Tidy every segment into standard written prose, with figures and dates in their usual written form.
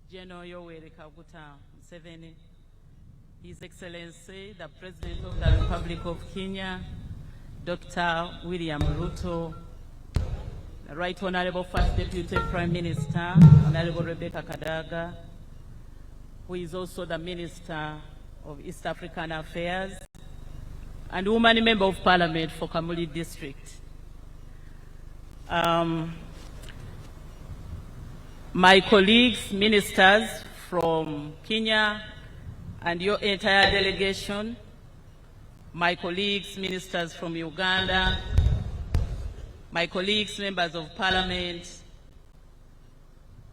General Yoweri Kaguta Museveni, His Excellency, the President of the Republic of Kenya, Dr. William Ruto, the Right Honorable First Deputy Prime Minister, Honorable Rebecca Kadaga, who is also the Minister of East African Affairs, and woman Member of Parliament for Kamuli District. My colleagues, ministers from Kenya and your entire delegation, my colleagues, ministers from Uganda, my colleagues, members of parliament,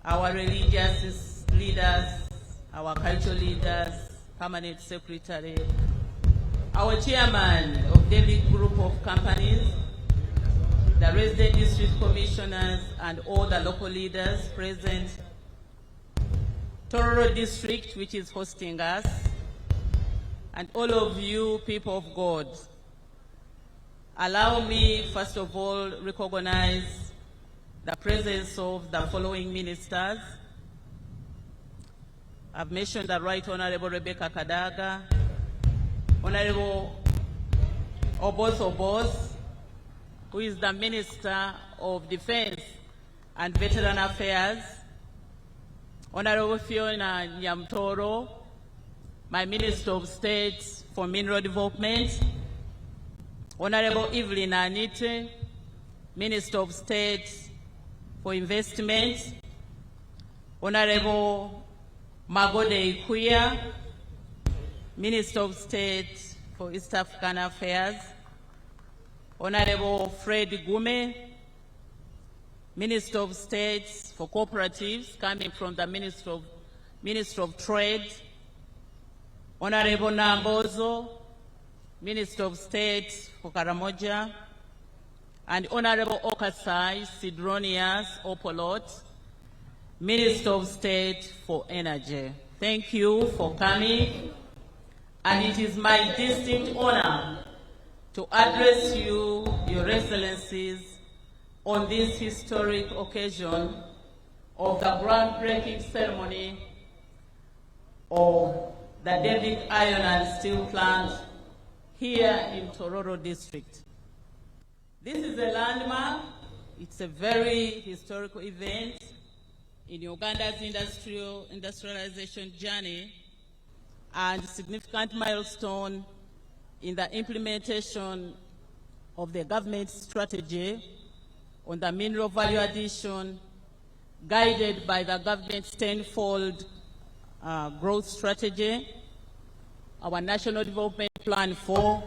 our religious leaders, our cultural leaders, permanent secretary, our chairman of Devki group of companies, the resident district commissioners, and all the local leaders present, Tororo district, which is hosting us, and all of you people of God. Allow me, first of all, recognize the presence of the following ministers. I've mentioned the Right Honorable Rebecca Kadaga, Honorable Obos, who is the Minister of Defense and Veteran Affairs, Honorable Fiona Nyamtoro, my Minister of State for Mineral Development, Honorable Evelyn Anite, Minister of State for Investment, Honorable Magode Ikuya, Minister of State for East African Affairs, Honorable Fred Gume, Minister of State for Cooperatives, coming from the Minister of Trade, Honorable Nambozo, Minister of State for Karamoja, and Honorable Okasai Sidronias Opolot, Minister of State for Energy. Thank you for coming, and it is my distinct honor to address you, Your Excellencies, on this historic occasion of the groundbreaking ceremony of the Devki Iron and Steel Plant here in Tororo District. This is a landmark. It's a very historical event in Uganda's industrialization journey and significant milestone in the implementation of the government's strategy on the mineral value addition, guided by the government's tenfold growth strategy, our National Development Plan 4,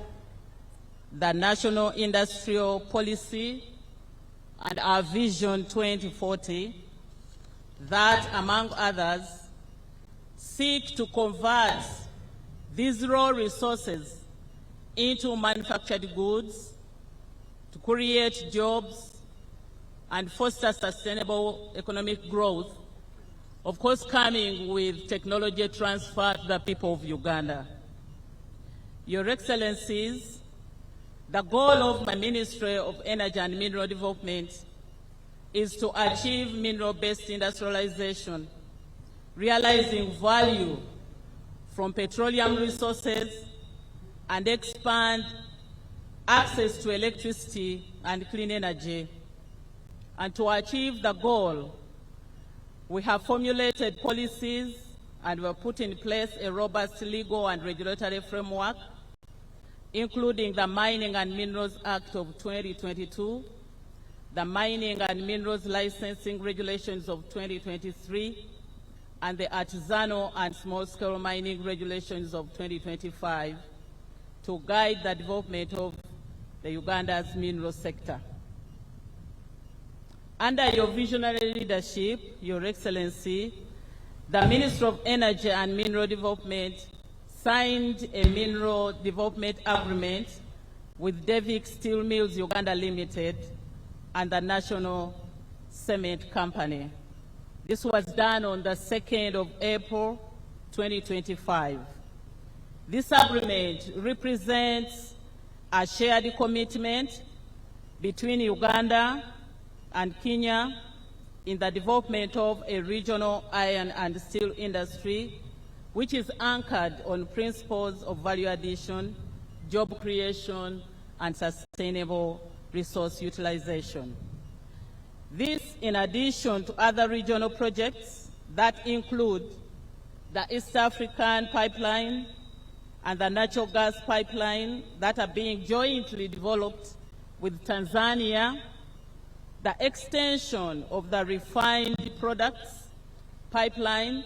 the National Industrial Policy, and our Vision 2040, that, among others, seek to convert these raw resources into manufactured goods, to create jobs, and foster sustainable economic growth, of course coming with technology transfer to the people of Uganda. Your Excellencies, the goal of my Ministry of Energy and Mineral Development is to achieve mineral-based industrialization, realizing value from petroleum resources, and expand access to electricity and clean energy. And to achieve the goal, we have formulated policies and we have put in place a robust legal and regulatory framework, including the Mining and Minerals Act of 2022, the Mining and Minerals Licensing Regulations of 2023, and the Artisanal and Small-Scale Mining Regulations of 2025 to guide the development of the Uganda's mineral sector. Under your visionary leadership, Your Excellency, the Minister of Energy and Mineral Development signed a mineral development agreement with Devki Steel Mills Uganda Limited and the National Cement Company. This was done on the 2nd of April, 2025. This agreement represents a shared commitment between Uganda and Kenya in the development of a regional iron and steel industry, which is anchored on principles of value addition, job creation, and sustainable resource utilization. This, in addition to other regional projects that include the East African pipeline and the natural gas pipeline that are being jointly developed with Tanzania, the extension of the refined products pipeline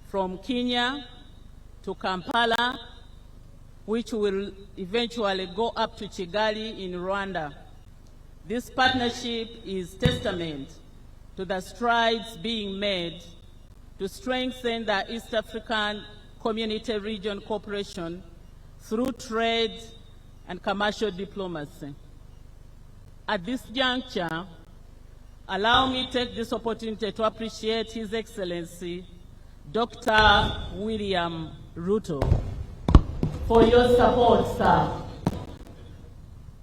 from Kenya to Kampala, which will eventually go up to Kigali in Rwanda. This partnership is testament to the strides being made to strengthen the East African Community Region cooperation through trade and commercial diplomacy. At this juncture, allow me to take this opportunity to appreciate His Excellency, Dr. William Ruto, for your support, sir.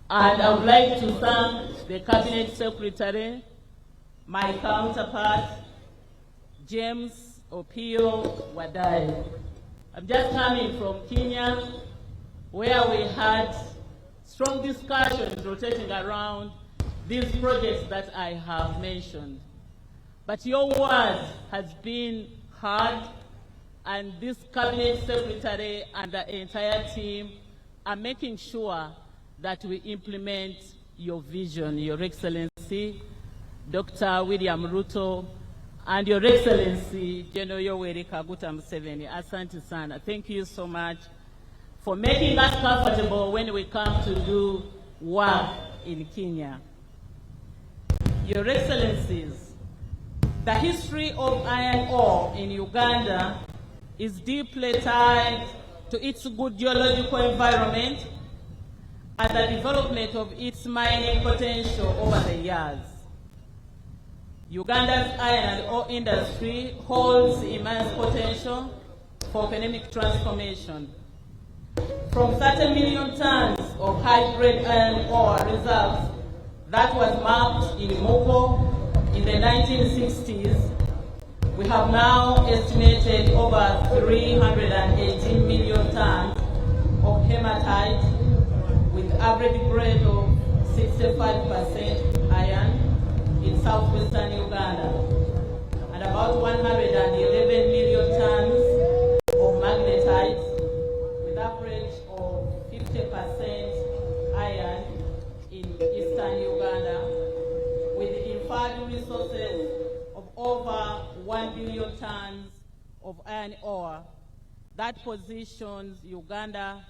And I would like to thank the Cabinet Secretary, my counterpart, James Opio Wadai. I'm just coming from Kenya, where we had strong discussions rotating around these projects that I have mentioned. But your word has been heard, and this Cabinet Secretary and the entire team are making sure that we implement your vision, Your Excellency, Dr. William Ruto, and Your Excellency, General Yoweri Kaguta Museveni. Asante sana. Thank you so much for making us comfortable when we come to do work in Kenya. Your Excellencies, the history of iron ore in Uganda is deeply tied to its good geological environment and the development of its mining potential over the years. Uganda's iron and ore industry holds immense potential for economic transformation. From 30 million tons of high-grade iron ore reserves that was mapped in Moko in the 1960s, we have now estimated over 318 million tons of hematite with average grade of 65% iron in southwestern Uganda, and about 111 million tons of magnetite with average of 50% iron in eastern Uganda, with inferred resources of over 1 billion tons of iron ore that positions Uganda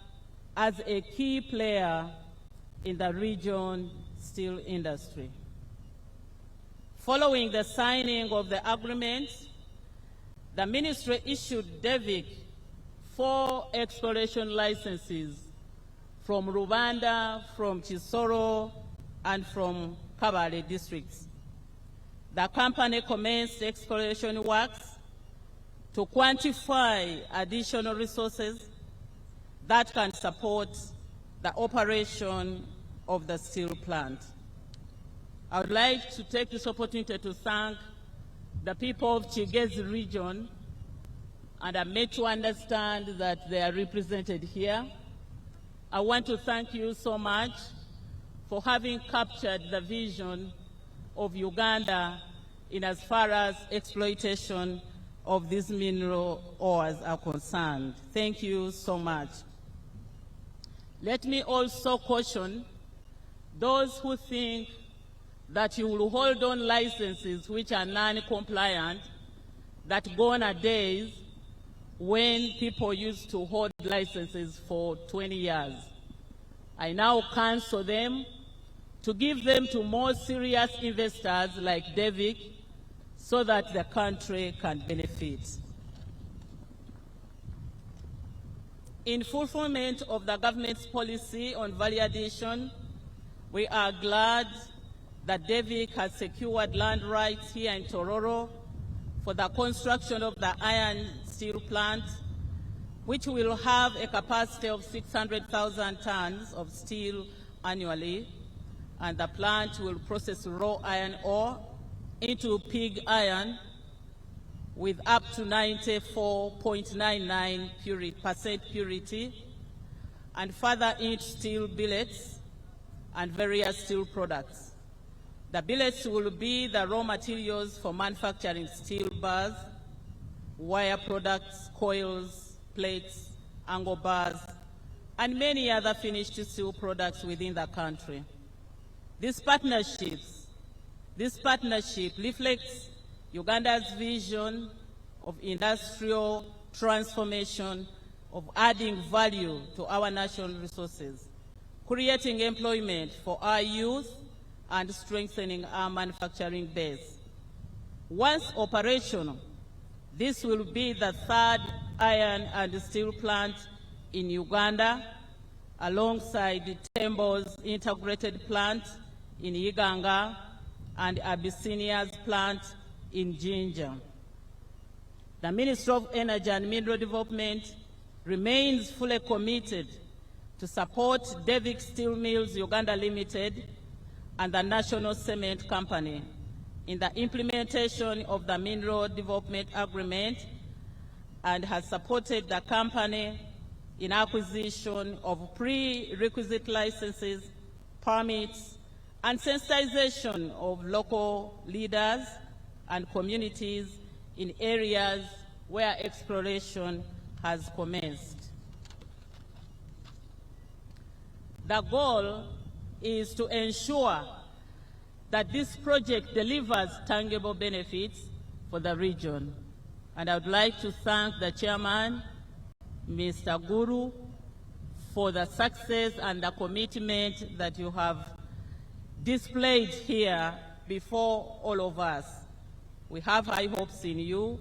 as a key player in the region's steel industry. Following the signing of the agreement, the ministry issued Devki 4 exploration licenses from Rwanda, from Kisoro, and from Kabale districts. The company commenced exploration works to quantify additional resources that can support the operation of the steel plant. I would like to take this opportunity to thank the people of Kigezi region, and I'm made to understand that they are represented here. I want to thank you so much for having captured the vision of Uganda in as far as exploitation of these mineral ores are concerned. Thank you so much. Let me also caution those who think that you will hold on licenses which are non-compliant, that gone are days when people used to hold licenses for 20 years. I now cancel them to give them to more serious investors like Devki so that the country can benefit. In fulfillment of the government's policy on value addition, we are glad that Devki has secured land rights here in Tororo for the construction of the iron steel plant, which will have a capacity of 600,000 tons of steel annually, and the plant will process raw iron ore into pig iron with up to 94.99% purity, and further into steel billets and various steel products. The billets will be the raw materials for manufacturing steel bars, wire products, coils, plates, angle bars, and many other finished steel products within the country. This partnership reflects Uganda's vision of industrial transformation, of adding value to our national resources, creating employment for our youth, and strengthening our manufacturing base. Once operational, this will be the third iron and steel plant in Uganda, alongside Tembo's integrated plant in Iganga and Abyssinia's plant in Jinja. The Ministry of Energy and Mineral Development remains fully committed to support Devki Steel Mills Uganda Limited and the National Cement Company in the implementation of the Mineral Development Agreement, and has supported the company in acquisition of prerequisite licenses, permits, and sensitization of local leaders and communities in areas where exploration has commenced. The goal is to ensure that this project delivers tangible benefits for the region. And I would like to thank the chairman, Mr. Guru, for the success and the commitment that you have displayed here before all of us. We have high hopes in you.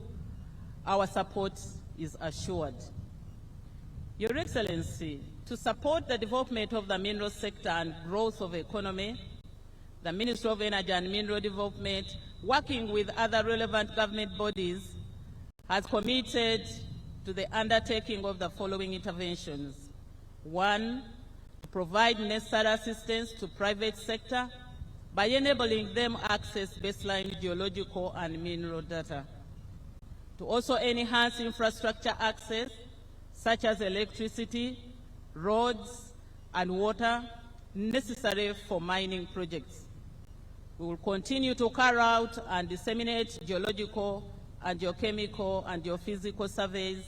Our support is assured. Your Excellency, to support the development of the mineral sector and growth of the economy, the Ministry of Energy and Mineral Development, working with other relevant government bodies, has committed to the undertaking of the following interventions. 1, to provide necessary assistance to private sector by enabling them access baseline geological and mineral data. To also enhance infrastructure access, such as electricity, roads, and water necessary for mining projects. We will continue to carry out and disseminate geological and geochemical and geophysical surveys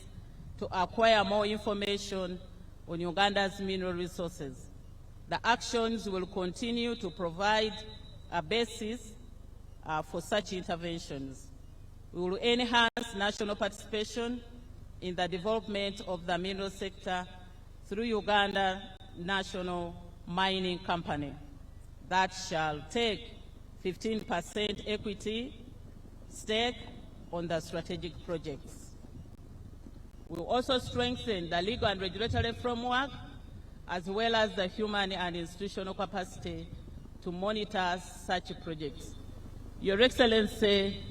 to acquire more information on Uganda's mineral resources. The actions will continue to provide a basis for such interventions. We will enhance national participation in the development of the mineral sector through Uganda National Mining Company that shall take 15% equity stake on the strategic projects. We will also strengthen the legal and regulatory framework, as well as the human and institutional capacity to monitor such projects. Your Excellency,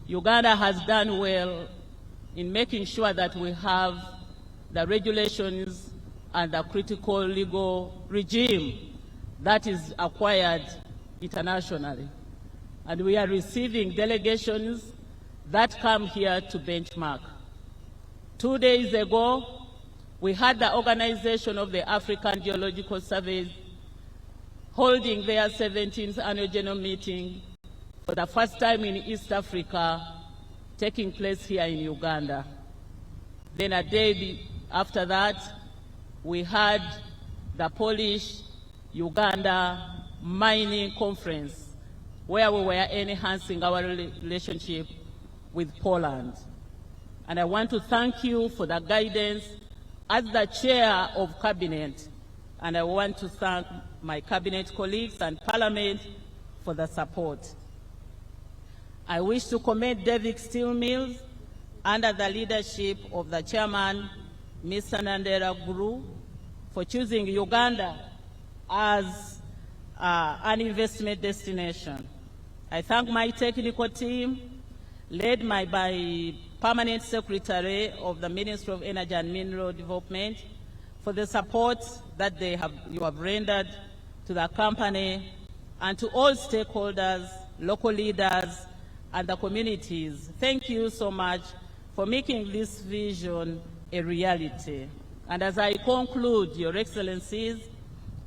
Uganda has done well in making sure that we have the regulations and the critical legal regime that is acquired internationally. And we are receiving delegations that come here to benchmark. 2 days ago, we had the organization of the African Geological Survey holding their 17th annual general meeting for the first time in East Africa, taking place here in Uganda. Then a day after that, we had the Polish-Uganda Mining Conference, where we were enhancing our relationship with Poland. And I want to thank you for the guidance as the chair of cabinet, and I want to thank my cabinet colleagues and parliament for the support. I wish to commend Devki Steel Mills under the leadership of the chairman, Mr. Nankabirwa, for choosing Uganda as an investment destination. I thank my technical team, led by Permanent Secretary of the Ministry of Energy and Mineral Development, for the support that you have rendered to the company, and to all stakeholders, local leaders, and the communities. Thank you so much for making this vision a reality. And as I conclude, Your Excellencies,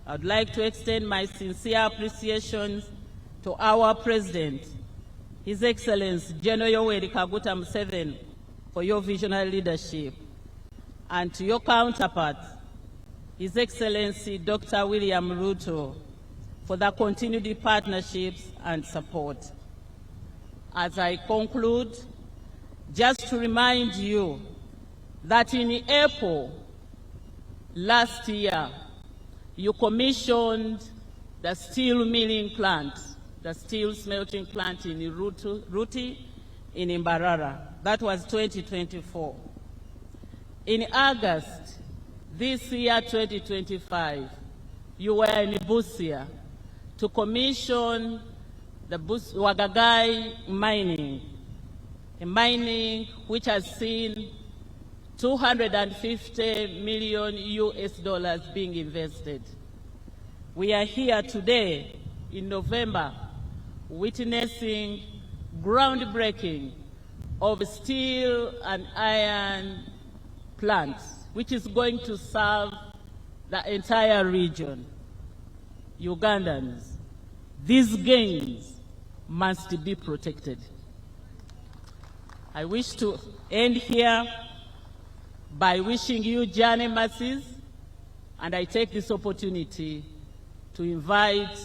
I'd like to extend my sincere appreciation to our President, His Excellency General Yoweri Kaguta Museveni, for your visionary leadership, and to your counterpart, His Excellency Dr. William Ruto, for the continued partnerships and support. As I conclude, just to remind you that in April last year, you commissioned the steel milling plant, the steel smelting plant in Ruti in Mbarara. That was 2024. In August this year, 2025, you were in Busia to commission the Wagagai mining, a mining which has seen $250 million US being invested. We are here today in November witnessing groundbreaking of steel and iron plants, which is going to serve the entire region. Ugandans, these gains must be protected. I wish to end here by wishing you journey mercies, and I take this opportunity to invite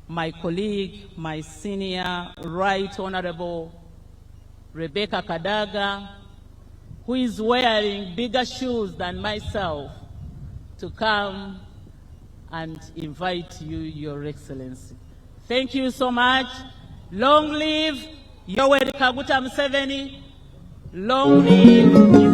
my colleague, my senior Right Honorable Rebecca Kadaga, who is wearing bigger shoes than myself, to come and invite you, Your Excellency. Thank you so much. Long live Yoweri Kaguta Museveni. Long live